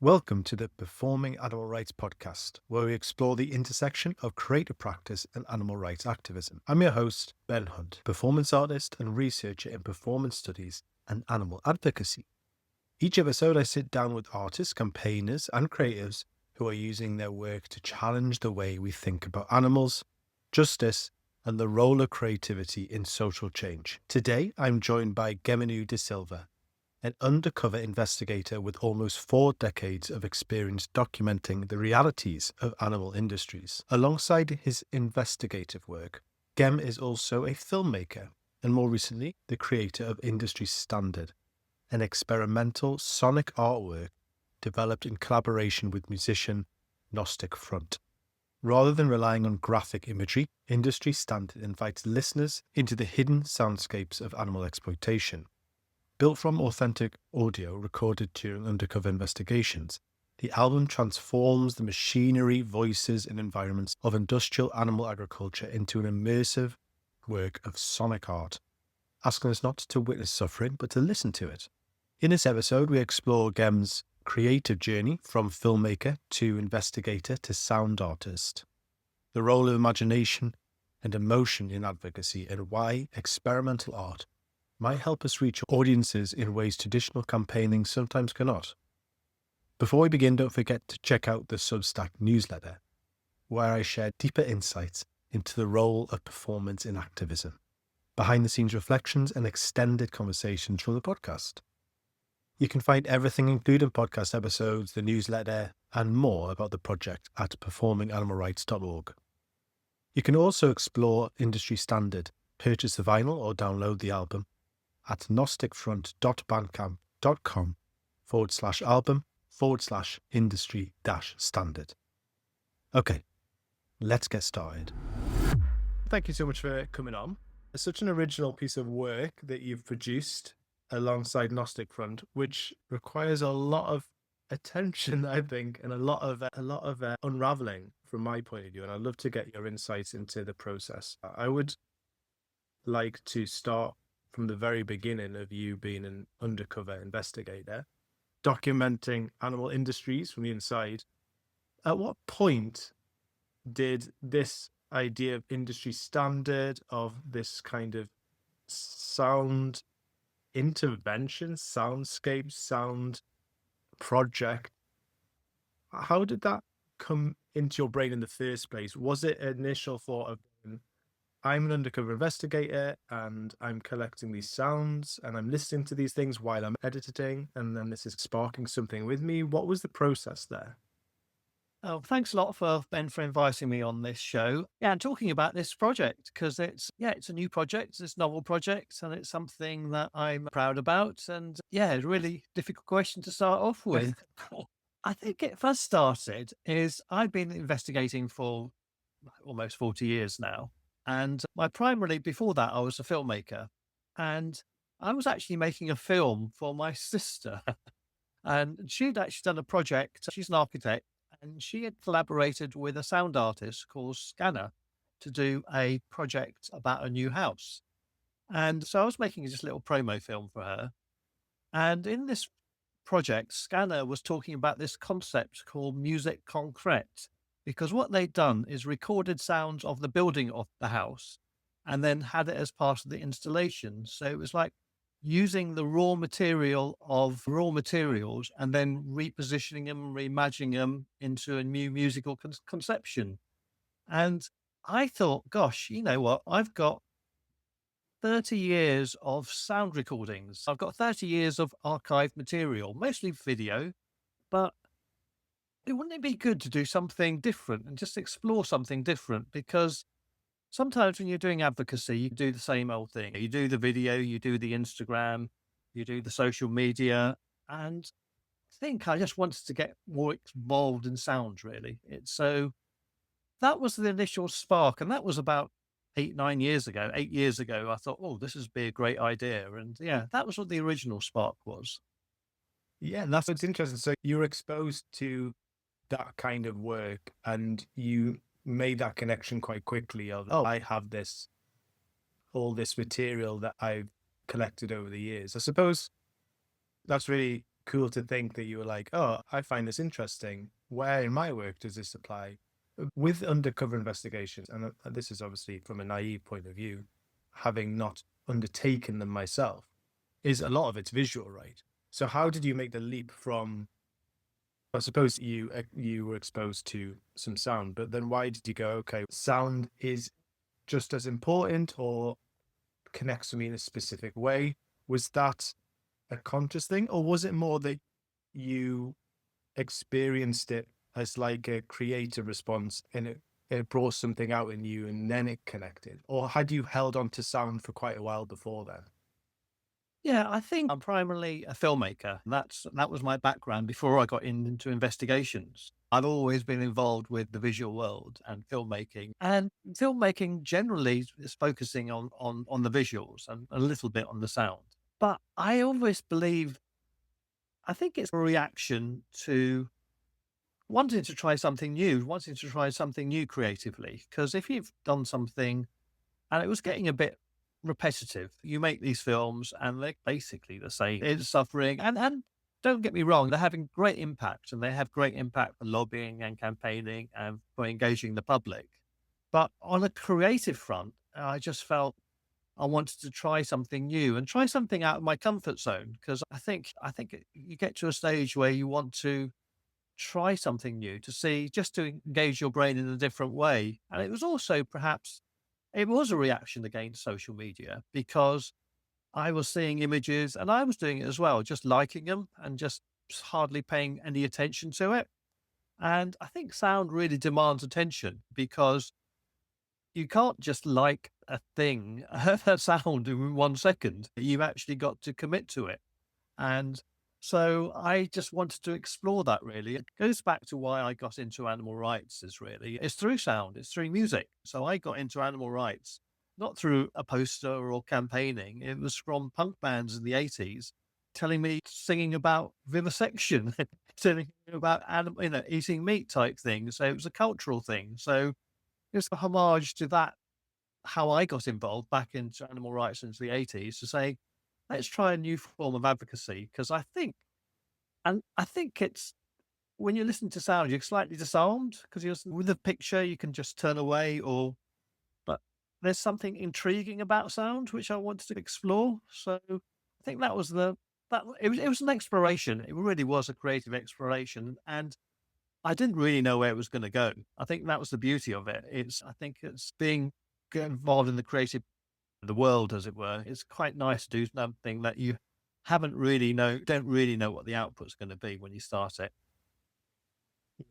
Welcome to the Performing Animal Rights podcast, where we explore the intersection of creative practice and animal rights activism. I'm your host, Ben Hunt, performance artist and researcher in performance studies and animal advocacy. Each episode, I sit down with artists, campaigners, and creatives who are using their work to challenge the way we think about animals, justice, and the role of creativity in social change. Today, I'm joined by Gemunu de Silva, an undercover investigator with almost 4 decades of experience documenting the realities of animal industries. Alongside his investigative work, Gem is also a filmmaker, and more recently, the creator of Industry Standard, an experimental sonic artwork developed in collaboration with musician Gnostic Front. Rather than relying on graphic imagery, Industry Standard invites listeners into the hidden soundscapes of animal exploitation. Built from authentic audio recorded during undercover investigations, the album transforms the machinery, voices, and environments of industrial animal agriculture into an immersive work of sonic art, asking us not to witness suffering, but to listen to it. In this episode, we explore Gem's creative journey from filmmaker to investigator to sound artist, the role of imagination and emotion in advocacy, and why experimental art might help us reach audiences in ways traditional campaigning sometimes cannot. Before we begin, don't forget to check out the Substack newsletter, where I share deeper insights into the role of performance in activism, behind-the-scenes reflections, and extended conversations from the podcast. You can find everything, including podcast episodes, the newsletter, and more about the project at performinganimalrights.org. You can also explore Industry Standard, purchase the vinyl or download the album at gnosticfront.bandcamp.com/album/industry-standard. Okay, let's get started. Thank you so much for coming on. It's such an original piece of work that you've produced alongside Gnostic Front, which requires a lot of attention, I think, and a lot of unraveling from my point of view. And I'd love to get your insights into the process. I would like to start from the very beginning of you being an undercover investigator, documenting animal industries from the inside. At what point did this idea of industry standard, of this kind of sound intervention, soundscape, sound project, how did that come into your brain in the first place? Was it an initial thought of, I'm an undercover investigator and I'm collecting these sounds and I'm listening to these things while I'm editing, and then this is sparking something with me? What was the process there? Oh, thanks a lot for Ben for inviting me on this show. Yeah, and talking about this project because it's a new project, it's a novel project, and it's something that I'm proud about. And yeah, a really difficult question to start off with. I think it first started is I've been investigating for almost 40 years now. And before that, I was a filmmaker. And I was actually making a film for my sister. And she'd actually done a project. She's an architect, and she had collaborated with a sound artist called Scanner to do a project about a new house. And so I was making this little promo film for her. And in this project, Scanner was talking about this concept called music concrete, because what they'd done is recorded sounds of the building of the house and then had it as part of the installation. So it was like using the raw material of raw materials and then repositioning them, reimagining them into a new musical conception. And I thought, gosh, you know what? I've got 30 years of sound recordings. I've got 30 years of archived material, mostly video, but wouldn't it be good to do something different and just explore something different? Because sometimes when you're doing advocacy, you do the same old thing. You do the video, you do the Instagram, you do the social media. And I think I just wanted to get more involved in sound, really. So that was the initial spark. And that was about 8 years ago. 8 years ago, I thought, oh, this would be a great idea. And yeah, that was what the original spark was. Yeah, that's what's interesting. So you were exposed to that kind of work and you made that connection quite quickly of, oh, I have all this material that I've collected over the years. I suppose that's really cool to think that you were like, oh, I find this interesting. Where in my work does this apply? With undercover investigations, and this is obviously from a naive point of view, having not undertaken them myself, is a lot of it's visual, right? So how did you make the leap from, I suppose you were exposed to some sound, but then why did you go, okay, sound is just as important or connects with me in a specific way? Was that a conscious thing, or was it more that you experienced it as like a creative response and it brought something out in you and then it connected? Or had you held on to sound for quite a while before then? Yeah, I think I'm primarily a filmmaker. That was my background before I got into investigations. I've always been involved with the visual world and filmmaking generally is focusing on the visuals and a little bit on the sound. But I always believe, I think it's a reaction to wanting to try something new creatively. Because if you've done something and it was getting a bit repetitive. You make these films and they're basically the same. It's suffering. And don't get me wrong, they're having great impact and they have great impact for lobbying and campaigning and for engaging the public. But on a creative front, I just felt I wanted to try something new and try something out of my comfort zone. Because you get to a stage where you want to try something new to see, just to engage your brain in a different way. And it was also perhaps it was a reaction against social media because I was seeing images and I was doing it as well, just liking them and just hardly paying any attention to it. And I think sound really demands attention because you can't just like a thing, a sound in 1 second. You've actually got to commit to it. And so I just wanted to explore that really. It goes back to why I got into animal rights it's through sound, it's through music. So I got into animal rights, not through a poster or campaigning. It was from punk bands in the 80s telling me, singing about vivisection, telling me about eating meat type things. So it was a cultural thing. So it's a homage to that, how I got involved back into animal rights into the 80s to say, let's try a new form of advocacy because I think it's when you listen to sound, you're slightly disarmed because you're with a picture, you can just turn away but there's something intriguing about sound which I wanted to explore. So I think it was an exploration. It really was a creative exploration, and I didn't really know where it was going to go. I think that was the beauty of it. I think it's being get involved in the world, as it were. It's quite nice to do something that you don't really know what the output's going to be when you start it.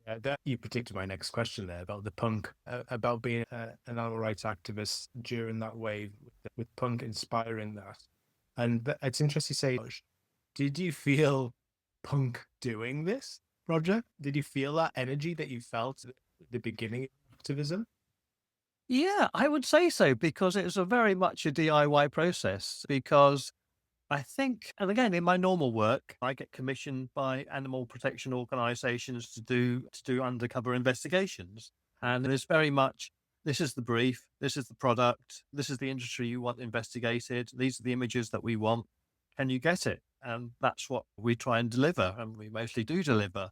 Yeah, that you predicted my next question there about the punk, about being an animal rights activist during that wave, with punk inspiring that. And it's interesting to say, did you feel punk doing this project? Did you feel that energy that you felt at the beginning of activism? Yeah, I would say so because it was a very much a DIY process because I think, and again, in my normal work, I get commissioned by animal protection organizations to do undercover investigations. And it's very much, this is the brief, this is the product, this is the industry you want investigated, these are the images that we want. Can you get it? And that's what we try and deliver, and we mostly do deliver.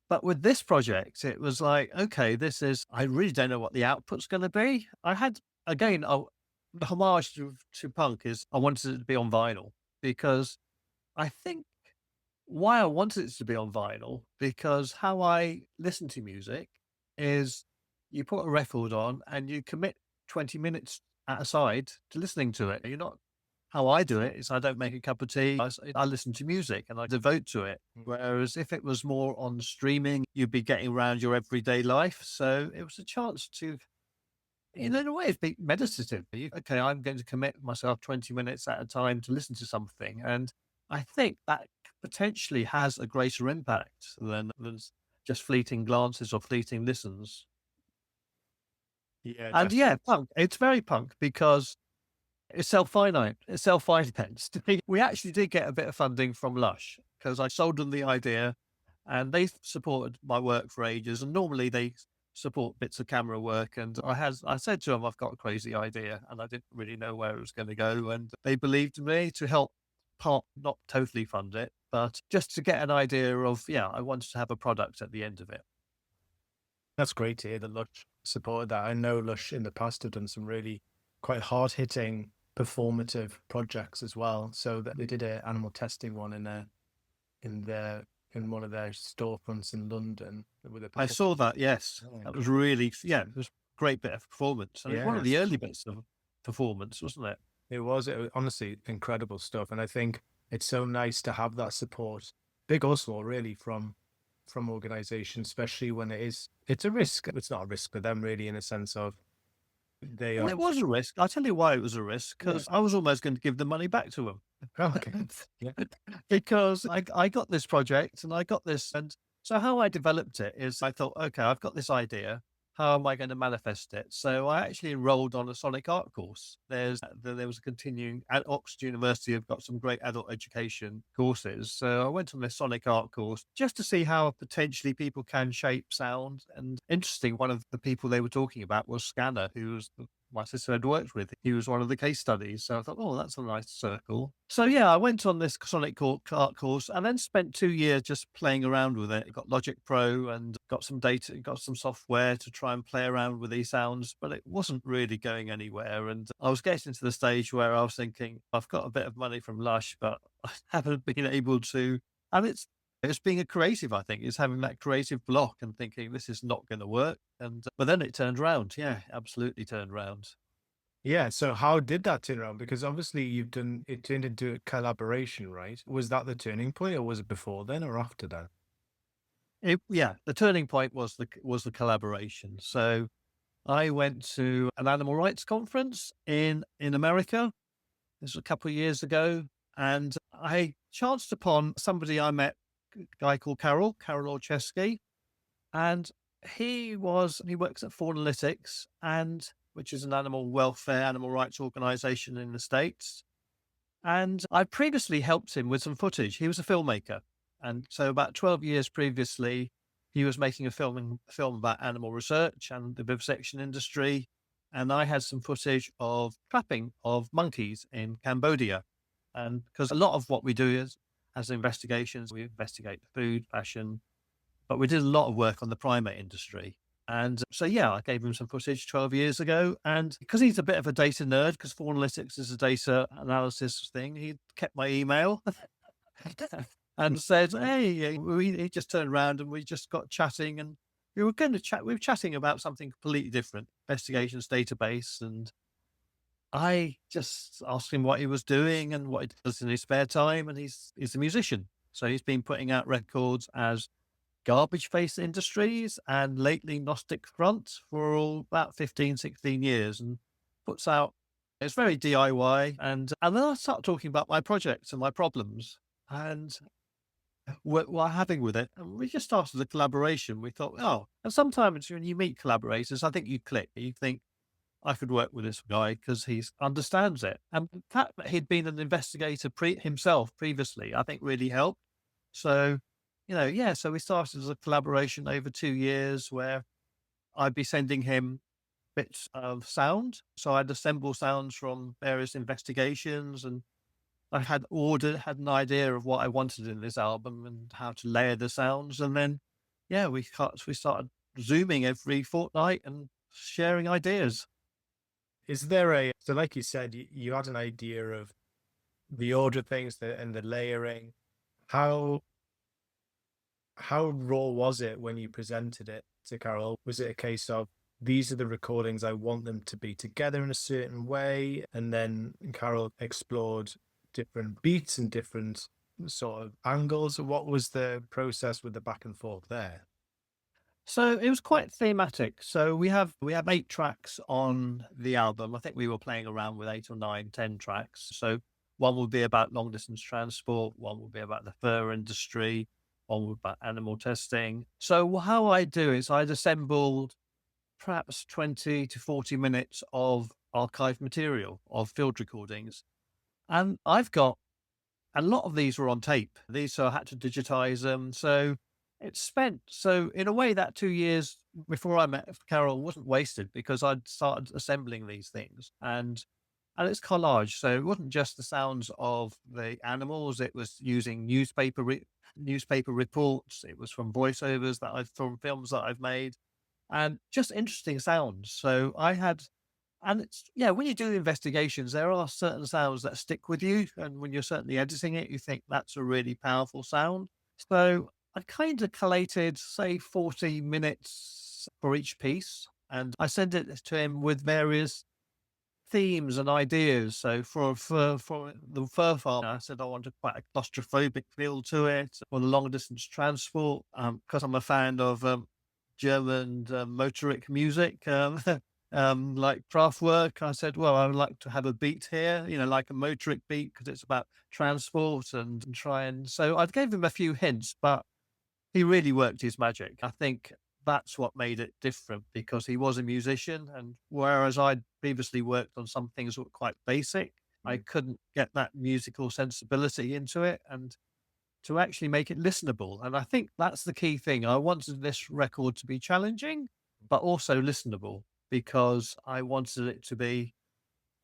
But with this project, it was like, okay, I really don't know what the output's going to be. Again, the homage to punk is I wanted it to be on vinyl because I think why I wanted it to be on vinyl, because how I listen to music is you put a record on and you commit 20 minutes at a side to listening to it. You're not How I do it is I don't make a cup of tea. I listen to music and I devote to it. Whereas if it was more on streaming, you'd be getting around your everyday life. So it was a chance to, in a way, it's be meditative. Okay, I'm going to commit myself 20 minutes at a time to listen to something. And I think that potentially has a greater impact than just fleeting glances or fleeting listens. Yeah, And yeah, punk. It's very punk because it's self-finite. It's self-financed. We actually did get a bit of funding from Lush because I sold them the idea and they supported my work for ages. And normally they support bits of camera work. And I said to them, I've got a crazy idea and I didn't really know where it was going to go. And they believed in me to help not totally fund it, but just to get an idea of, yeah, I wanted to have a product at the end of it. That's great to hear that Lush supported that. I know Lush in the past have done some really quite hard hitting performative projects as well. So that they did a animal testing one in their in one of their storefronts in London with a I saw that, yes. performance. That was really, yeah, it was a great bit of performance. And it was one of the Yes, early bits of performance, wasn't it? it was honestly incredible stuff. And I think it's so nice to have that support, big or small, really, from organizations, especially when it's a risk. It's not a risk for them really in a sense of they Well, are it was a risk. I'll tell you why it was a risk, yeah. because I was almost going to give the money back to them. Okay. Yeah. Because I got this project and I got this. And so how I developed it is I thought, okay, I've got this idea. How am I going to manifest it? So I actually enrolled on a Sonic art course. There was a continuing at Oxford University. Have got some great adult education courses. So I went on this Sonic art course just to see how potentially people can shape sound. And interesting, one of the people they were talking about was Scanner, who was my sister had worked with. He was one of the case studies. So I thought, oh, that's a nice circle. So yeah, I went on this art course and then spent 2 years just playing around with it. Got Logic Pro and got some data, got some software to try and play around with these sounds, but it wasn't really going anywhere. And I was getting to the stage where I was thinking, I've got a bit of money from Lush, but I haven't been able to. And it's being a creative, I think, is having that creative block and thinking this is not going to work. And but then it turned around. Yeah, absolutely turned around. Yeah. So how did that turn around? Because obviously you've done it turned into a collaboration, right? Was that the turning point, or was it before then or after that? Yeah, the turning point was the collaboration. So I went to an animal rights conference in America. This was a couple of years ago, and I chanced upon somebody I met, a guy called Carol Orchesky, and he works at Analytics, and which is an animal welfare, animal rights organization in the States. And I previously helped him with some footage. He was a filmmaker. And so about 12 years previously, he was making a film about animal research and the vivisection industry. And I had some footage of trapping of monkeys in Cambodia. And because a lot of what we do is, as investigations, we investigate the food, fashion, but we did a lot of work on the primate industry. And so, yeah, I gave him some footage 12 years ago. And because he's a bit of a data nerd, because Analytics is a data analysis thing, he kept my email and said, hey, he just turned around and we just got chatting. And we were going to chat, we were chatting about something completely different, investigations database. And I just asked him what he was doing and what he does in his spare time. And he's a musician. So he's been putting out records as Garbage Face Industries and lately Gnostic Front for all about 15, 16 years and puts out, it's very DIY. And then I start talking about my projects and my problems and what I'm having with it. And we just started a collaboration. We thought, oh, and sometimes when you meet collaborators, I think you click. You think, I could work with this guy because he understands it. And the fact that he'd been an investigator himself previously, I think really helped. So, yeah, so we started as a collaboration over 2 years where I'd be sending him bits of sound. So I'd assemble sounds from various investigations and I had an idea of what I wanted in this album and how to layer the sounds. And then, yeah, we started Zooming every fortnight and sharing ideas. Is there so like you said, you had an idea of the order of things and the layering. How how raw was it when you presented it to Carol? Was it a case of these are the recordings, I want them to be together in a certain way, and then Carol explored different beats and different sort of angles? What was the process with the back and forth there? So it was quite thematic. So we have 8 tracks on the album. I think we were playing around with 8 or 9, 10 tracks. So one would be about long distance transport, one would be about the fur industry, one would be about animal testing. So how I do is I'd assembled perhaps 20 to 40 minutes of archive material of field recordings. And I've got a lot of these were on tape. These, so I had to digitize them. So in a way, that 2 years before I met Carol wasn't wasted because I'd started assembling these things. And And it's collage. So it wasn't just the sounds of the animals, it was using newspaper reports, it was from voiceovers from films that I've made, and just interesting sounds. So I had and it's yeah, when you do investigations, there are certain sounds that stick with you, and when you're certainly editing it, you think that's a really powerful sound. So I kind of collated, say, 40 minutes for each piece, and I sent it to him with various themes and ideas. So for the fur farm, I said I wanted quite a claustrophobic feel to it. For the long distance transport, because I'm a fan of German motoric music, like Kraftwerk. I said, well, I would like to have a beat here, like a motoric beat, because it's about transport and try and. So I gave him a few hints, but he really worked his magic. I think that's what made it different, because he was a musician, and whereas I'd previously worked on some things that were quite basic, I couldn't get that musical sensibility into it and to actually make it listenable. And I think that's the key thing. I wanted this record to be challenging, but also listenable, because I wanted it to be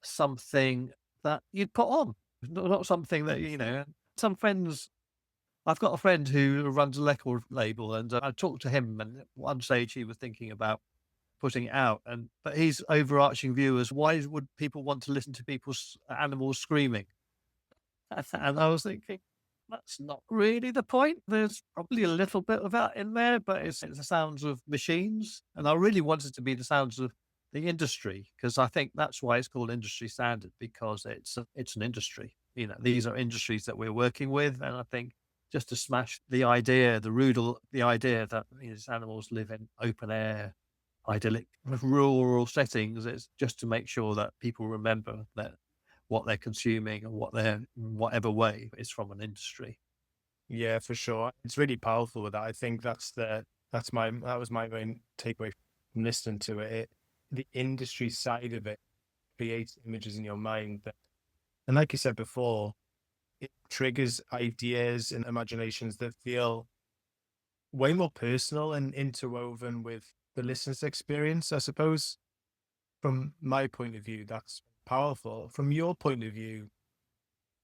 something that you'd put on, not something that, some friends I've got a friend who runs a record label, and I talked to him, and at one stage he was thinking about putting it out, but his overarching view is, why would people want to listen to people's animals screaming? And I was thinking, that's not really the point. There's probably a little bit of that in there, but it's the sounds of machines, and I really wanted to be the sounds of the industry, because I think that's why it's called industry standard, because it's an industry. These are industries that we're working with, and I think just to smash the idea that these animals live in open air, idyllic, rural settings, it's just to make sure that people remember that what they're consuming and whatever way is from an industry. Yeah, for sure. It's really powerful with that. I think that was my main takeaway from listening to it. The industry side of it creates images in your mind and like you said before, it triggers ideas and imaginations that feel way more personal and interwoven with the listener's experience. I suppose from my point of view, that's powerful. From your point of view,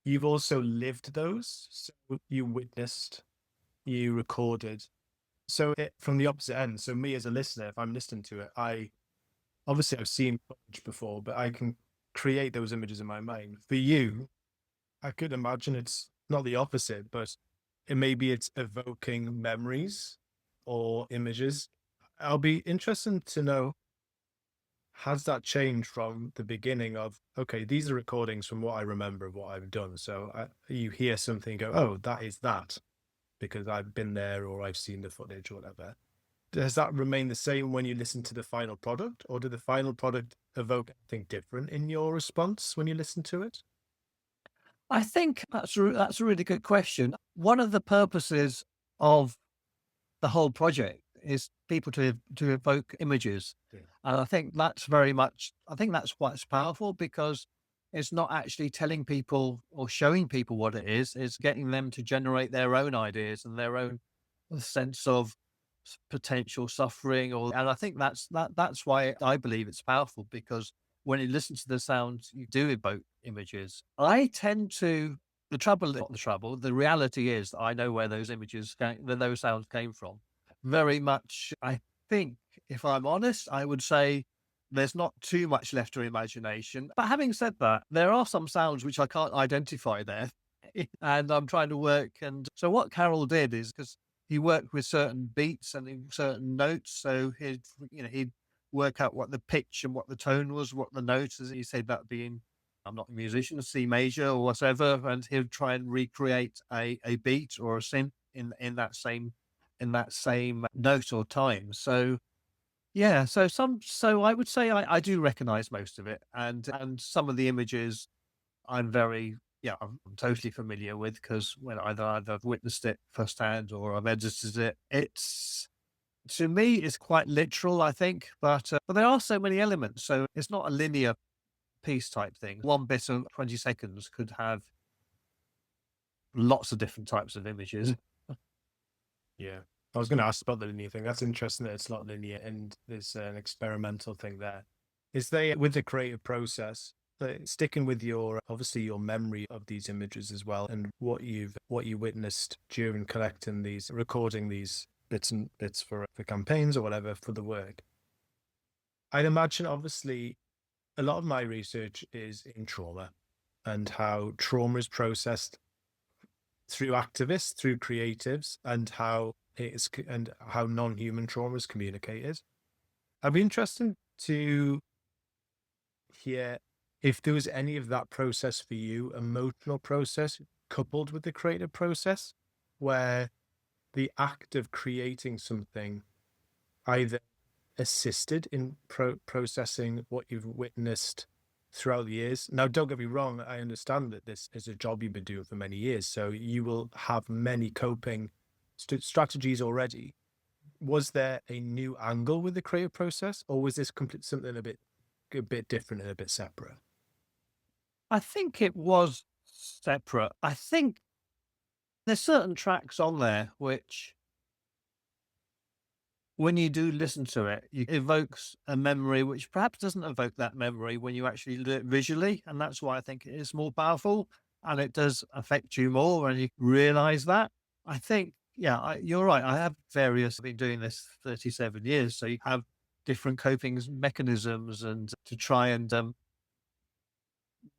you've also lived those. So you witnessed, you recorded. So from the opposite end, so me as a listener, if I'm listening to it, obviously I've seen footage before, but I can create those images in my mind. For you, I could imagine it's not the opposite, but it's evoking memories or images. I'll be interested to know, has that changed from the beginning of, okay, these are recordings from what I remember of what I've done. So you hear something, go, oh, that is that because I've been there or I've seen the footage or whatever. Does that remain the same when you listen to the final product, or did the final product evoke anything different in your response when you listen to it? I think that's a really good question. One of the purposes of the whole project is people to evoke images. Yeah. And I think that's very much I think that's what's powerful, because it's not actually telling people or showing people what it is, it's getting them to generate their own ideas and their own sense of potential suffering. And I think that's why I believe it's powerful, because when you listen to the sounds, you do evoke images. I tend to the reality is that I know where those sounds came from. Very much, I think, if I'm honest, I would say there's not too much left to imagination. But having said that, there are some sounds which I can't identify there. And I'm trying to work. And so what Carol did is, because he worked with certain beats and certain notes, so he'd work out what the pitch and what the tone was, what the notes, as he said, that being, I'm not a musician, a C major or whatever, and he'll try and recreate a beat or a synth in that same note or time. So yeah, so I would say I do recognize most of it, and some of the images I'm totally familiar with, because when either I've witnessed it firsthand or I've edited it. It's To me, it's quite literal, I think, but there are so many elements, so it's not a linear piece type thing. One bit of 20 seconds could have lots of different types of images. Yeah. I was going to ask about the linear thing. That's interesting that it's not linear and there's an experimental thing there. Is they with the creative process? sticking with your obviously your memory of these images as well, and what you witnessed during collecting these, recording these bits for campaigns or whatever for the work. I'd imagine obviously a lot of my research is in trauma and how trauma is processed through activists, through creatives, and how non-human trauma is communicated. I'd be interested to hear if there was any of that process for you, emotional process coupled with the creative process, where the act of creating something either assisted in processing what you've witnessed throughout the years. Now, don't get me wrong, I understand that this is a job you've been doing for many years, so you will have many coping strategies already. Was there a new angle with the creative process, or was this something a bit different and a bit separate? I think it was separate. I think there's certain tracks on there which, when you do listen to it, it evokes a memory which perhaps doesn't evoke that memory when you actually do it visually. And that's why I think it is more powerful and it does affect you more when you realize that. I think, yeah, you're right. I've been doing this 37 years. So you have different coping mechanisms and to try and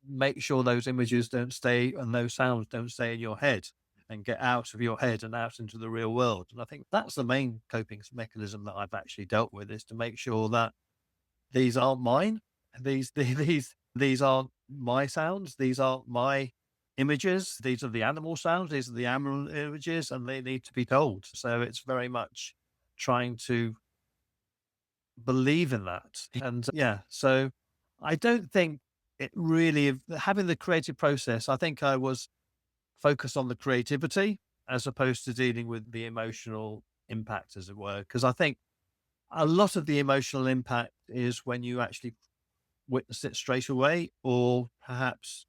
make sure those images don't stay and those sounds don't stay in your head and get out of your head and out into the real world. And I think that's the main coping mechanism that I've actually dealt with, is to make sure that these aren't mine. These aren't my sounds. These aren't my images. These are the animal sounds. These are the animal images, and they need to be told. So it's very much trying to believe in that. And yeah, so I don't think it really, having the creative process, I think I was focused on the creativity as opposed to dealing with the emotional impact, as it were. Because I think a lot of the emotional impact is when you actually witness it straight away, or perhaps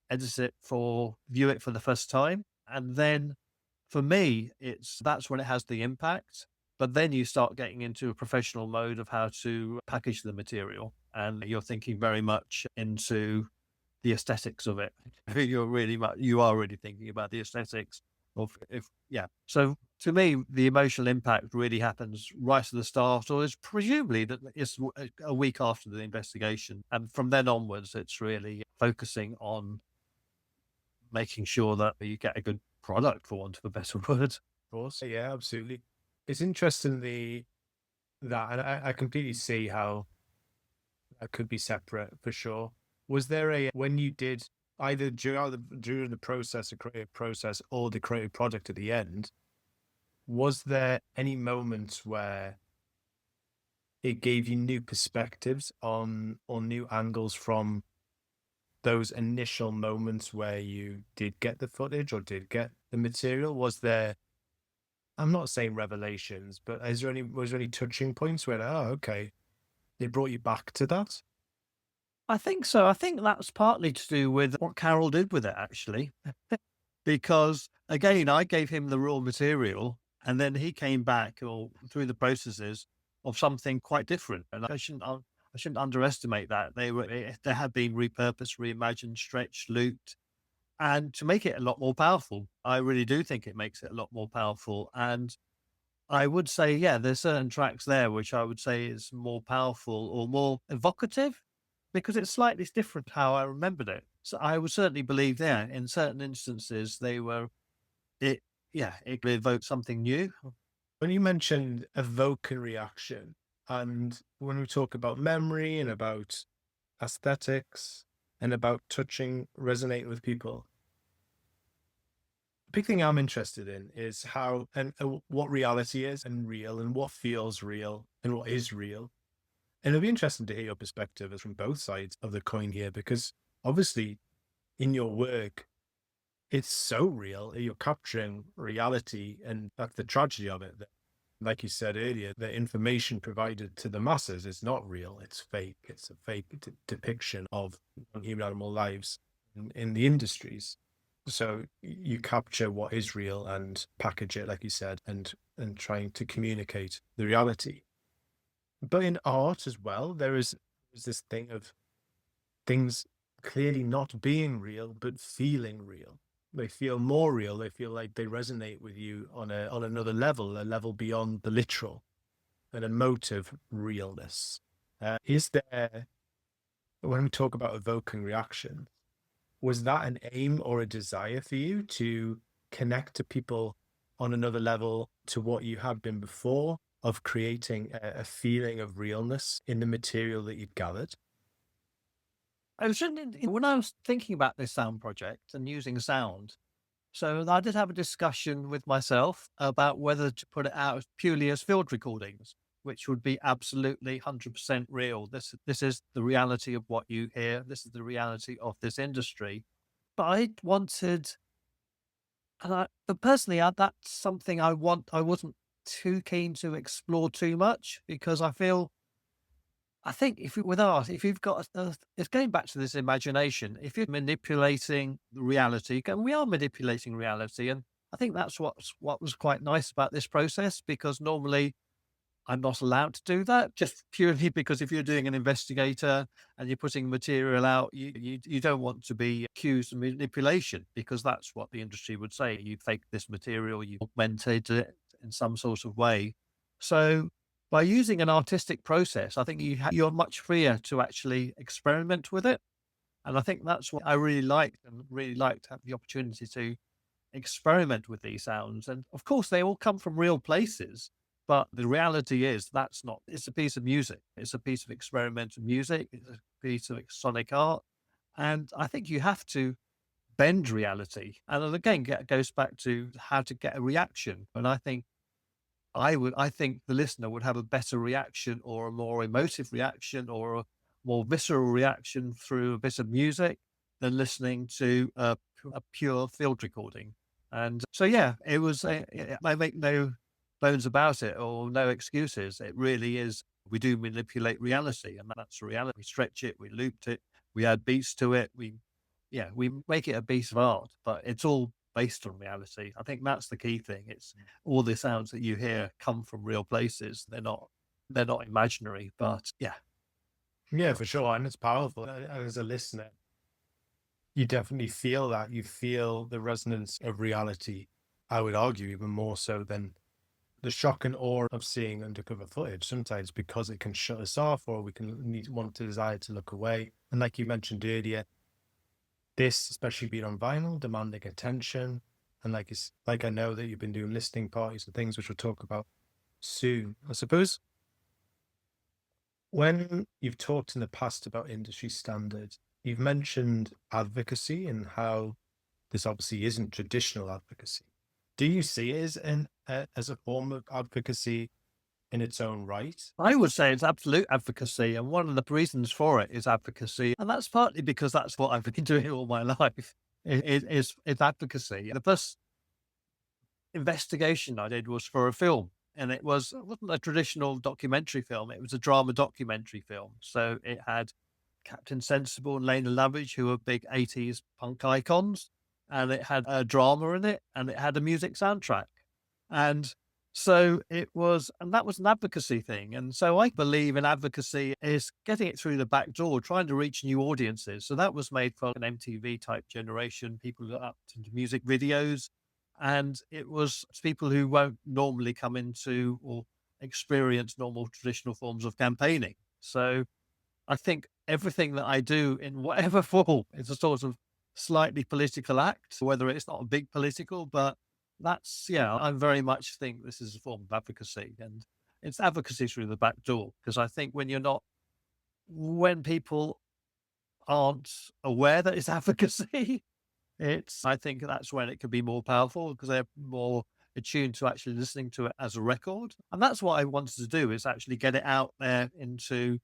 view it for the first time. And then for me, that's when it has the impact. But then you start getting into a professional mode of how to package the material, and you're thinking very much into the aesthetics of it. You are really thinking about the aesthetics of, if yeah. So to me, the emotional impact really happens right at the start, or is presumably that it's a week after the investigation, and from then onwards, it's really focusing on making sure that you get a good product, for want of a better word. Of course, yeah, absolutely. It's interesting and I completely see how that could be separate for sure. Was there when you did either during the process, the creative process, or the creative project at the end, was there any moments where it gave you new perspectives on or new angles from those initial moments where you did get the footage or did get the material? Was there, I'm not saying revelations, but was there any touching points where, oh, okay, they brought you back to that? I think so. I think that's partly to do with what Carol did with it, actually. Because again, I gave him the raw material and then he came back or through the processes of something quite different. And I shouldn't underestimate that. They have been repurposed, reimagined, stretched, looped, and to make it a lot more powerful. I really do think it makes it a lot more powerful. And I would say, yeah, there's certain tracks there which I would say is more powerful or more evocative, because it's slightly different how I remembered it. So I would certainly believe, yeah, in certain instances they were it yeah, it evoked something new. When you mentioned evoke and reaction, and when we talk about memory and about aesthetics and about touching, resonating with people, the big thing I'm interested in is how and what reality is and real, and what feels real and what is real. And it'll be interesting to hear your perspective as from both sides of the coin here, because obviously in your work, it's so real. You're capturing reality, and that's the tragedy of it. That, like you said earlier, the information provided to the masses is not real. It's fake. It's a fake depiction of human animal lives in the industries. So you capture what is real and package it, like you said, and trying to communicate the reality. But in art as well, there is this thing of things clearly not being real, but feeling real. They feel more real. They feel like they resonate with you on another level, a level beyond the literal, an emotive realness. Is there, when we talk about evoking reaction, was that an aim or a desire for you to connect to people on another level to what you had been before, of creating a feeling of realness in the material that you'd gathered? I was when I was thinking about this sound project and using sound. So I did have a discussion with myself about whether to put it out purely as field recordings, which would be absolutely 100% real. This is the reality of what you hear. This is the reality of this industry. But I wanted, but personally, that's something I wasn't too keen to explore too much because I think with art, if you've got, it's going back to this imagination. If you're manipulating the reality, and we are manipulating reality, and I think that's what was quite nice about this process because normally I'm not allowed to do that, just purely because if you're doing an investigator and you're putting material out, you don't want to be accused of manipulation because that's what the industry would say. You fake this material, you augmented it in some sort of way. So by using an artistic process, I think you're much freer to actually experiment with it. And I think that's what I really liked and really liked having the opportunity to experiment with these sounds. And of course, they all come from real places. But the reality is that's not, it's a piece of music. It's a piece of experimental music. It's a piece of sonic art. And I think you have to bend reality. And then again, goes back to how to get a reaction. And I think the listener would have a better reaction or a more emotive reaction or a more visceral reaction through a bit of music than listening to a pure field recording. And so, yeah, I make no bones about it or no excuses. It really is. We do manipulate reality, and that's reality. We stretch it, we looped it, we add beats to it. We make it a piece of art, but it's all based on reality. I think that's the key thing. It's all the sounds that you hear come from real places. They're not imaginary, but yeah. Yeah, for sure. And it's powerful. As a listener, you definitely feel that. You feel the resonance of reality. I would argue even more so than the shock and awe of seeing undercover footage sometimes because it can shut us off or we can want to desire to look away. And like you mentioned earlier, this, especially being on vinyl, demanding attention. And like I know that you've been doing listening parties and things, which we'll talk about soon. I suppose when you've talked in the past about industry standards, you've mentioned advocacy and how this obviously isn't traditional advocacy. Do you see it as a form of advocacy in its own right? I would say it's absolute advocacy. And one of the reasons for it is advocacy. And that's partly because that's what I've been doing all my life. It's advocacy. The first investigation I did was for a film. And it wasn't a traditional documentary film. It was a drama documentary film. So it had Captain Sensible and Lena Lovitch, who were big 80s punk icons. And it had a drama in it and it had a music soundtrack. And so and that was an advocacy thing. And so I believe in advocacy is getting it through the back door, trying to reach new audiences. So that was made for an MTV type generation, people that are up into music videos. And it was people who won't normally come into or experience normal traditional forms of campaigning. So I think everything that I do in whatever form is a sort of slightly political act, whether it's not a big political, but yeah, I very much think this is a form of advocacy and it's advocacy through the back door. Because I think when people aren't aware that it's advocacy, I think that's when it can be more powerful because they're more attuned to actually listening to it as a record. And that's what I wanted to do is actually get it out there into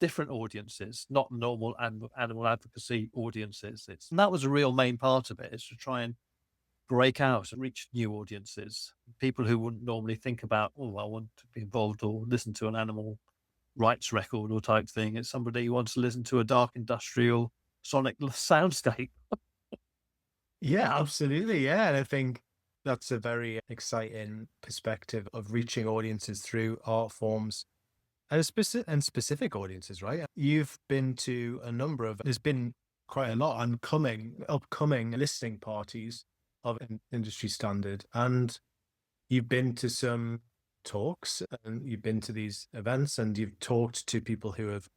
different audiences, not normal animal advocacy audiences. And that was a real main part of it is to try and break out and reach new audiences, people who wouldn't normally think about, oh, I want to be involved or listen to an animal rights record or type thing. It's somebody who wants to listen to a dark industrial sonic soundscape. Yeah, absolutely. Yeah. And I think that's a very exciting perspective of reaching audiences through art forms and specific audiences, right? You've been to there's been quite a lot on upcoming listening parties of an industry standard. And you've been to some talks and you've been to these events and you've talked to people who have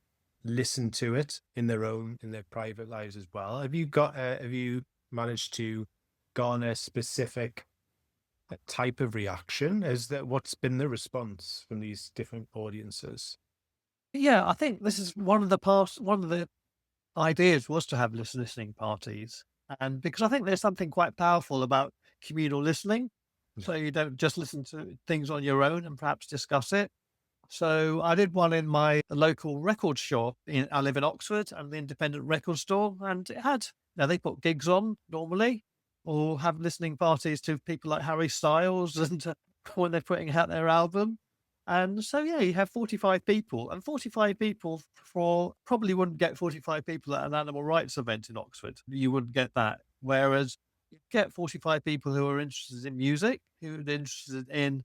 listened to it in their private lives as well. Have you managed to garner a specific type of reaction? What's been the response from these different audiences? Yeah, I think this is one of the ideas was to have listening parties. And because I think there's something quite powerful about communal listening. Yeah. So you don't just listen to things on your own and perhaps discuss it. So I did one in my local record shop. I live in Oxford, and the independent record store, and it had, they put gigs on normally, or have listening parties to people like Harry Styles, and when they're putting out their album. And so, yeah, you have 45 people, and 45 people for probably wouldn't get 45 people at an animal rights event in Oxford. You wouldn't get that. Whereas you get 45 people who are interested in music, who are interested in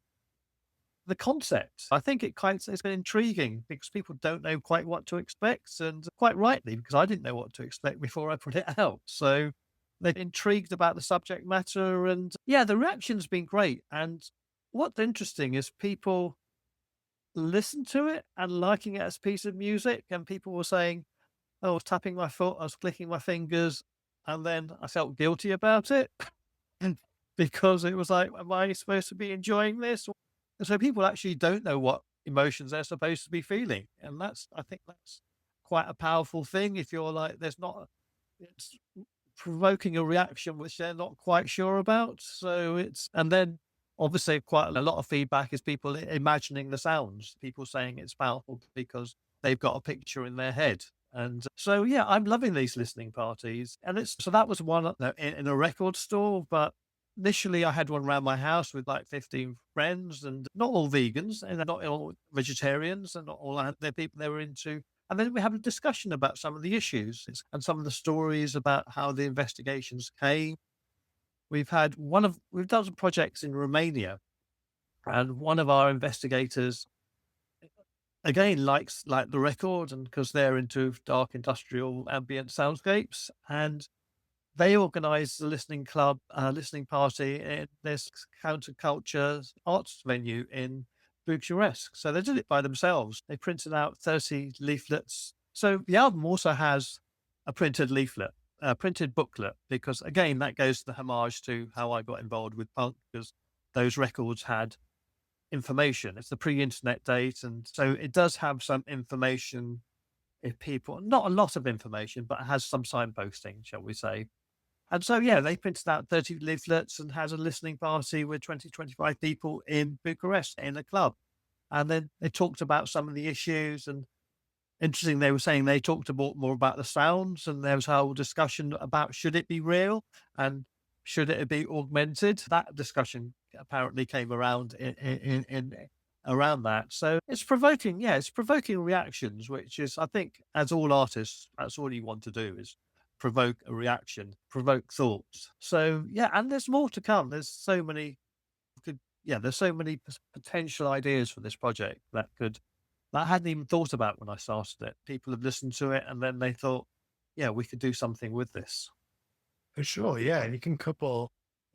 the concept. I think it's been intriguing because people don't know quite what to expect, and quite rightly, because I didn't know what to expect before I put it out. So they're intrigued about the subject matter, and yeah, the reaction's been great. And what's interesting is people listen to it and liking it as a piece of music, and people were saying, "Oh, I was tapping my foot, I was clicking my fingers, and then I felt guilty about it." And because it was like, am I supposed to be enjoying this? And so people actually don't know what emotions they're supposed to be feeling. And I think that's quite a powerful thing. If you're like, it's provoking a reaction which they're not quite sure about. And then obviously quite a lot of feedback is people imagining the sounds, people saying it's powerful because they've got a picture in their head. And so, yeah, I'm loving these listening parties. So that was one in a record store. But initially, I had one around my house with like 15 friends, and not all vegans and not all vegetarians, and not all the people they were into. And then we have a discussion about some of the issues and some of the stories about how the investigations came. We've done some projects in Romania, and one of our investigators again likes like the record, and because they're into dark industrial ambient soundscapes, and they organized the listening party in this counterculture arts venue in Bucharest. So they did it by themselves. They printed out 30 leaflets. So the album also has a printed leaflet, a printed booklet, because again, that goes to the homage to how I got involved with punk, because those records had information. It's the pre-internet date. And so it does have some information if people, not a lot of information, but it has some signposting, shall we say. And so, yeah, they printed out 30 leaflets and had a listening party with 20, 25 people in Bucharest in a club. And then they talked about some of the issues. And interesting, they were saying they talked about more about the sounds, and there was a whole discussion about should it be real and should it be augmented. That discussion apparently came around in around that. So it's provoking, yeah, it's provoking reactions, which is, I think, as all artists, that's all you want to do is provoke a reaction, provoke thoughts. So yeah, and there's more to come. There's so many potential ideas for this project that I hadn't even thought about when I started it. People have listened to it and then they thought, yeah, we could do something with this. For sure, yeah. And you can couple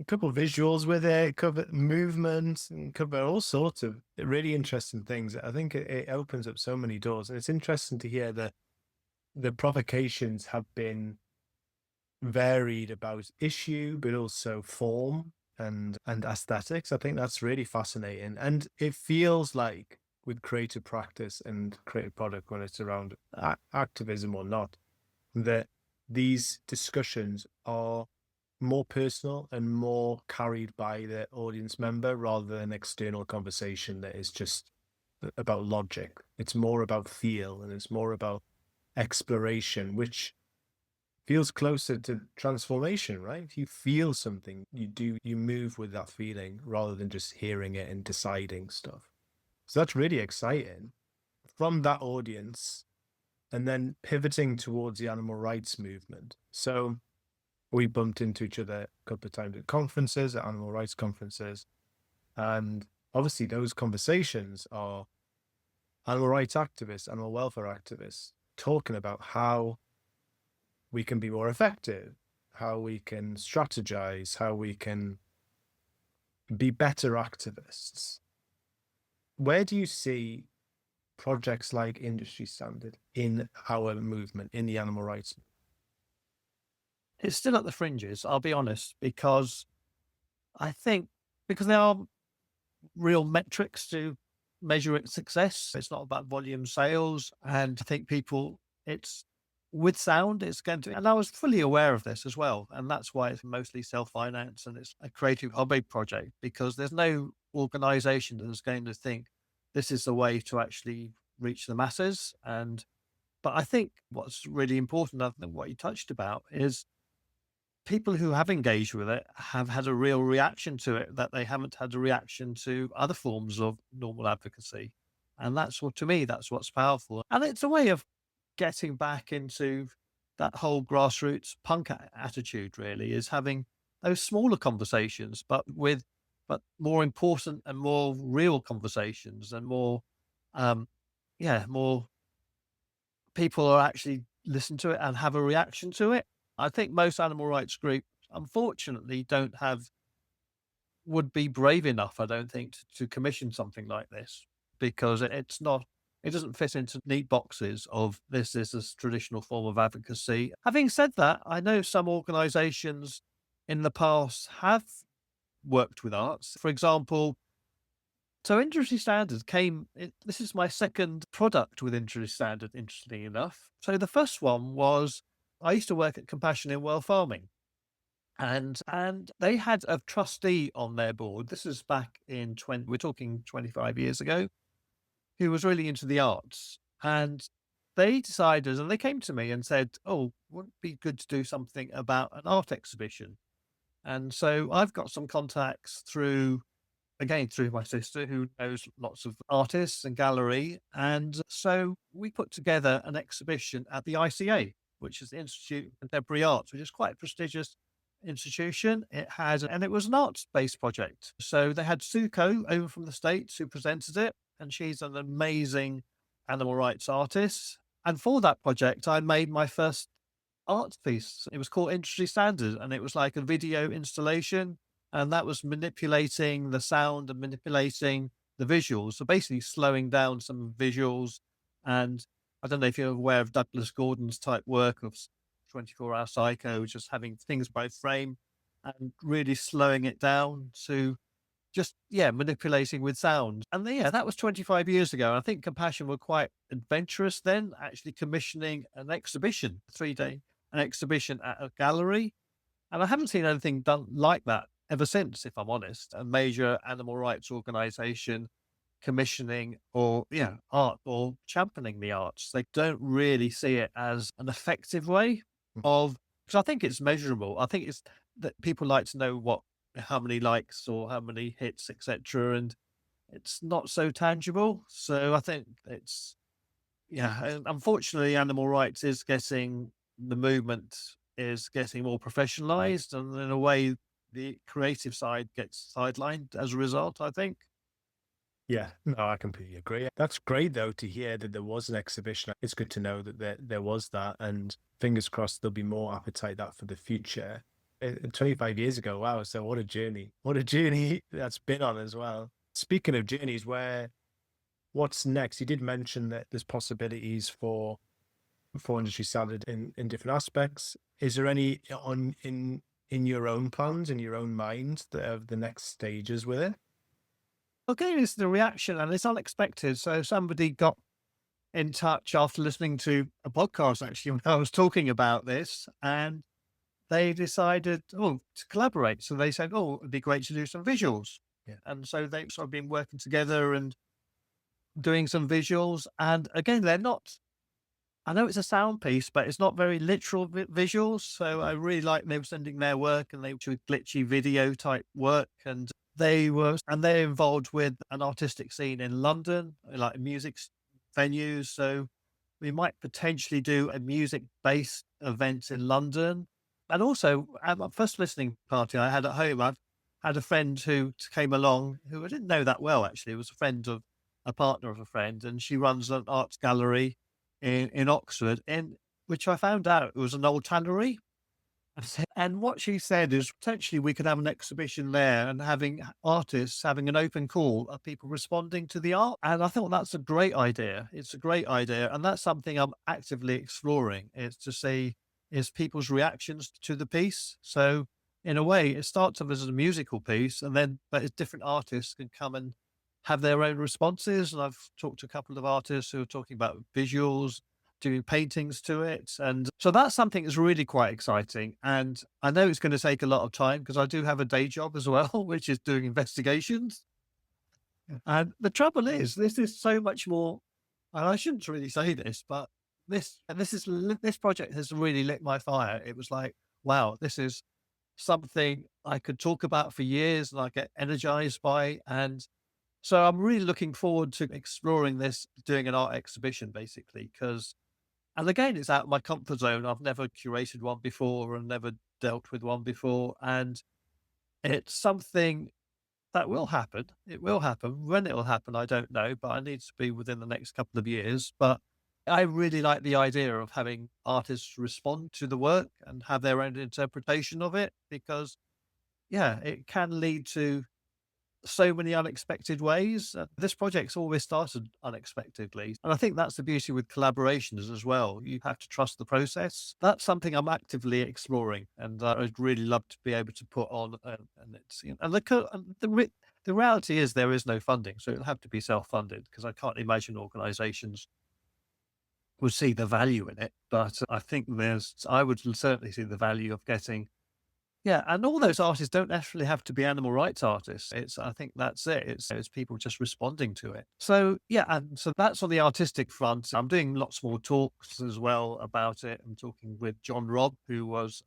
visuals with it, cover movement, and cover all sorts of really interesting things. I think it opens up so many doors, and it's interesting to hear that the provocations have been varied about issue, but also form and aesthetics. I think that's really fascinating, and it feels like with creative practice and creative product, when it's around activism or not, that these discussions are more personal and more carried by the audience member rather than external conversation that is just about logic. It's more about feel, and it's more about exploration, which feels closer to transformation, right? If you feel something, you move with that feeling rather than just hearing it and deciding stuff. So that's really exciting from that audience, and then pivoting towards the animal rights movement. So we bumped into each other a couple of times at conferences, at animal rights conferences. And obviously those conversations are animal rights activists, animal welfare activists talking about how we can be more effective, how we can strategize, how we can be better activists. Where do you see projects like Industry Standard in our movement, in the animal rights? It's still at the fringes, I'll be honest, because I think because there are real metrics to measure its success. It's not about volume sales. And I think people, it's with sound, it's going to, and I was fully aware of this as well. And that's why it's mostly self finance and it's a creative hobby project because there's no organization that is going to think this is the way to actually reach the masses. But I think what's really important, I think what you touched about is people who have engaged with it have had a real reaction to it that they haven't had a reaction to other forms of normal advocacy. And that's what, to me, that's what's powerful. And it's a way of getting back into that whole grassroots punk attitude, really, is having those smaller conversations, but more important and more real conversations and more, um, more people are actually listen to it and have a reaction to it. I think most animal rights groups, unfortunately, don't have would be brave enough, I don't think, to commission something like this because it's not, it doesn't fit into neat boxes of this is a traditional form of advocacy. Having said that, I know some organizations in the past have worked with arts. For example, so Industry Standard this is my second product with Industry Standard, interestingly enough. So the first one was I used to work at Compassion in World Farming, and they had a trustee on their board. This is back in we're talking 25 years ago, who was really into the arts. And they decided, and they came to me and said, "Oh, wouldn't it be good to do something about an art exhibition?" And so I've got some contacts through my sister who knows lots of artists and gallery. And so we put together an exhibition at the ICA, which is the Institute of Contemporary Arts, which is quite a prestigious institution. And it was an arts-based project. So they had Suko over from the States who presented it, and she's an amazing animal rights artist. And for that project, I made my first art piece. It was called Industry Standard, and it was like a video installation, and that was manipulating the sound and manipulating the visuals. So basically slowing down some visuals. And I don't know if you're aware of Douglas Gordon's type work of 24-hour Psycho, just having things by frame and really slowing it down to just, yeah, manipulating with sound. And yeah, that was 25 years ago. And I think Compassion were quite adventurous then, actually commissioning an exhibition, 3-day, an exhibition at a gallery. And I haven't seen anything done like that ever since, if I'm honest. A major animal rights organization commissioning or, yeah, art or championing the arts. They don't really see it as an effective way of, because I think it's measurable. I think it's that people like to know how many likes or how many hits, etc. And it's not so tangible. So I think yeah, and unfortunately, animal rights is getting the movement is getting more professionalized, and in a way, the creative side gets sidelined as a result, I think. Yeah, no, I completely agree. That's great, though, to hear that there was an exhibition. It's good to know that there was that, and fingers crossed there'll be more appetite that for the future. 25 years ago, wow, so what a journey. What a journey that's been on as well. Speaking of journeys, what's next? You did mention that there's possibilities for Industry Standard in different aspects. Is there any in your own plans, in your own mind, that are the next stages with it? Okay, it's the reaction, and it's unexpected. So somebody got in touch after listening to a podcast, actually, when I was talking about this, and they decided, to collaborate. So they said, it'd be great to do some visuals. Yeah. And so they've sort of been working together and doing some visuals. And again, they're not, I know it's a sound piece, but it's not very literal visuals. So I really like they were sending their work and they were glitchy video type work. And they're involved with an artistic scene in London, like music venues. So we might potentially do a music based event in London. And also at my first listening party I had at home, I've had a friend who came along who I didn't know that well, actually. It was a friend of a partner of a friend, and she runs an arts gallery in Oxford. And which I found out was an old tannery. And what she said is potentially we could have an exhibition there and having artists having an open call of people responding to the art. And I thought that's a great idea. It's a great idea. And that's something I'm actively exploring is to see is people's reactions to the piece. So in a way, it starts off as a musical piece and then but different artists can come and have their own responses. And I've talked to a couple of artists who are talking about visuals, doing paintings to it. And so that's something that's really quite exciting. And I know it's going to take a lot of time because I do have a day job as well, which is doing investigations. Yeah. And the trouble is, this is so much more, and I shouldn't really say this, but this project has really lit my fire. It was like, wow, this is something I could talk about for years and I get energized by. And so I'm really looking forward to exploring this, doing an art exhibition basically, because and again, it's out of my comfort zone. I've never curated one before and never dealt with one before. And it's something that will happen. It will happen. When it will happen, I don't know, but I need to be within the next couple of years. But I really like the idea of having artists respond to the work and have their own interpretation of it because, yeah, it can lead to so many unexpected ways. This project's always started unexpectedly. And I think that's the beauty with collaborations as well. You have to trust the process. That's something I'm actively exploring. And I'd really love to be able to put on. And it's, you know, and the reality is there is no funding. So it'll have to be self funded because I can't imagine organizations would see the value in it. But I think I would certainly see the value of getting yeah, and all those artists don't necessarily have to be animal rights artists. I think that's it. It's people just responding to it. So yeah, and so that's on the artistic front. I'm doing lots more talks as well about it. I'm talking with John Robb, who was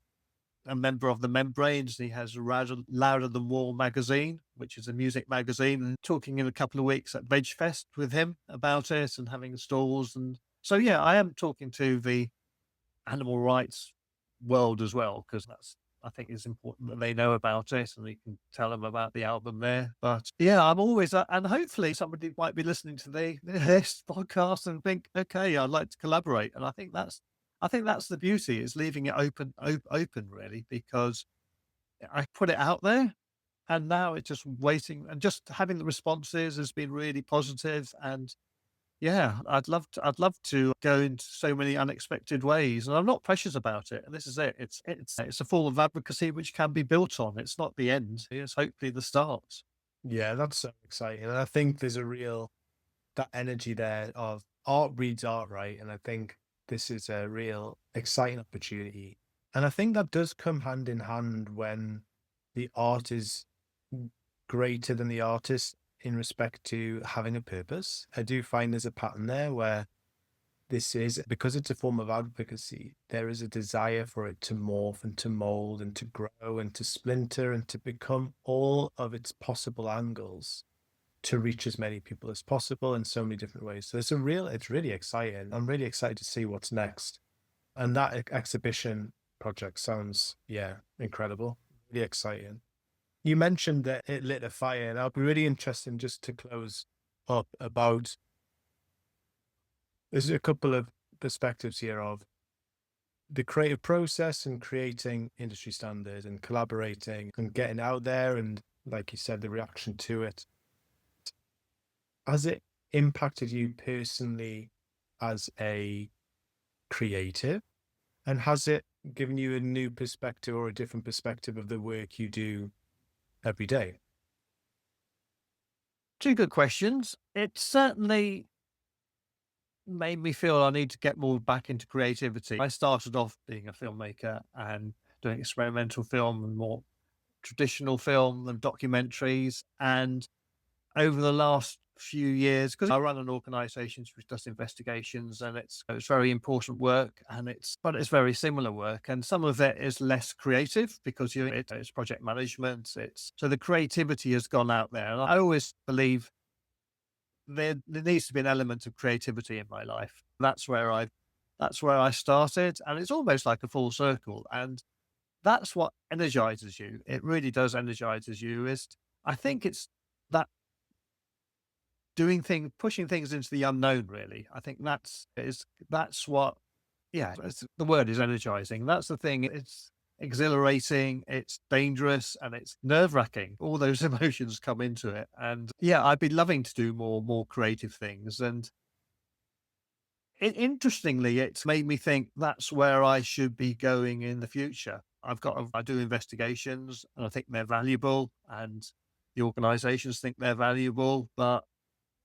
a member of the Membranes. He has Louder Than Wall magazine, which is a music magazine, and talking in a couple of weeks at Vegfest with him about it and having stalls. And so yeah, I am talking to the animal rights world as well, because that's I think it's important that they know about it and we can tell them about the album there. But yeah, I'm always and hopefully somebody might be listening to this podcast and think, okay, I'd like to collaborate. And I think that's the beauty is leaving it open really, because I put it out there and now it's just waiting and just having the responses has been really positive and yeah, I'd love to go into so many unexpected ways, and I'm not precious about it. And this is it. It's a form of advocacy which can be built on. It's not the end. It's hopefully the start. Yeah, that's so exciting. And I think there's a real that energy there of art breeds art, right? And I think this is a real exciting opportunity. And I think that does come hand in hand when the art is greater than the artist in respect to having a purpose. I do find there's a pattern there where this is because it's a form of advocacy, there is a desire for it to morph and to mold and to grow and to splinter and to become all of its possible angles to reach as many people as possible in so many different ways. So it's really exciting. I'm really excited to see what's next. And that exhibition project sounds, yeah, incredible. Really exciting. You mentioned that it lit a fire, and I'll be really interested just to close up about there's a couple of perspectives here of the creative process and creating industry standards and collaborating and getting out there and like you said, the reaction to it. Has it impacted you personally as a creative? And has it given you a new perspective or a different perspective of the work you do every day? Two good questions. It certainly made me feel I need to get more back into creativity. I started off being a filmmaker and doing experimental film and more traditional film and documentaries. And over the last few years, because I run an organization which does investigations and it's very important work and it's very similar work. And some of it is less creative because it's project management. It's so the creativity has gone out there. And I always believe there needs to be an element of creativity in my life. That's where I started. And it's almost like a full circle. And that's what energizes you. It really does energizes you. I think it's that pushing things into the unknown, really. I think that's what the word is energizing. That's the thing. It's exhilarating, it's dangerous, and it's nerve wracking. All those emotions come into it. And yeah, I'd be loving to do more creative things. And interestingly, it's made me think that's where I should be going in the future. I do investigations and I think they're valuable and the organizations think they're valuable, but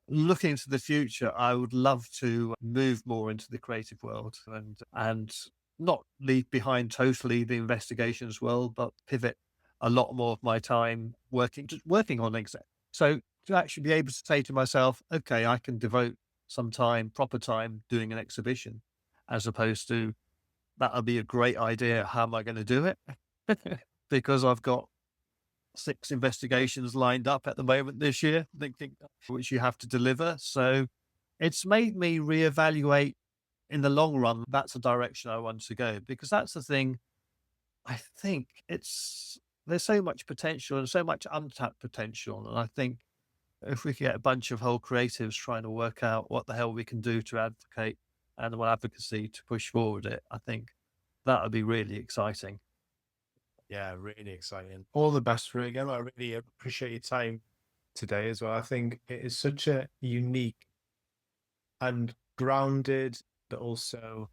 looking to the future, I would love to move more into the creative world and not leave behind totally the investigations world, but pivot a lot more of my time working on exec. So to actually be able to say to myself, okay, I can devote some time, proper time, doing an exhibition, as opposed to that would be a great idea. How am I going to do it? Because I've got 6 investigations lined up at the moment this year, thinking which you have to deliver. So it's made me reevaluate in the long run. That's the direction I want to go, because that's the thing. I think there's so much potential and so much untapped potential. And I think if we can get a bunch of whole creatives trying to work out what the hell we can do to advocate animal advocacy to push forward it, I think that would be really exciting. Yeah, really exciting. All the best for it again. I really appreciate your time today as well. I think it is such a unique and grounded, but also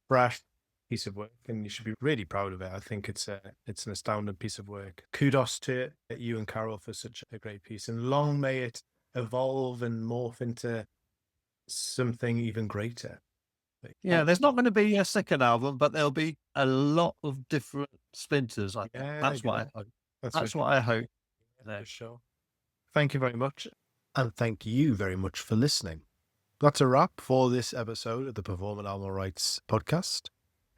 fresh piece of work, and you should be really proud of it. I think it's an astounding piece of work. Kudos to you and Carol for such a great piece, and long may it evolve and morph into something even greater. Yeah, there's not going to be a second album, but there'll be a lot of different splinters. I think Yeah, that's what I hope. That's what I hope. for sure. Thank you very much, and thank you very much for listening. That's a wrap for this episode of the Performing Animal Rights podcast.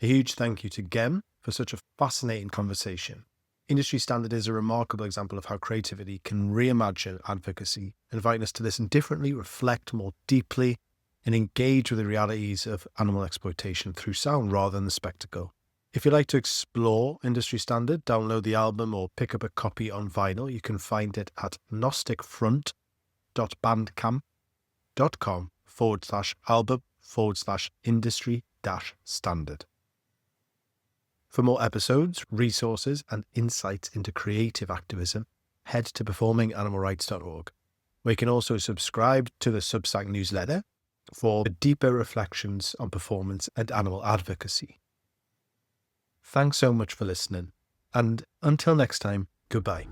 A huge thank you to Gem for such a fascinating conversation. Industry Standard is a remarkable example of how creativity can reimagine advocacy, inviting us to listen differently, reflect more deeply, and engage with the realities of animal exploitation through sound rather than the spectacle. If you'd like to explore Industry Standard, download the album or pick up a copy on vinyl, you can find it at gnosticfront.bandcamp.com/album/industry-standard. For more episodes, resources, and insights into creative activism, head to performinganimalrights.org, where you can also subscribe to the Substack newsletter for deeper reflections on performance and animal advocacy. Thanks so much for listening, and until next time, goodbye.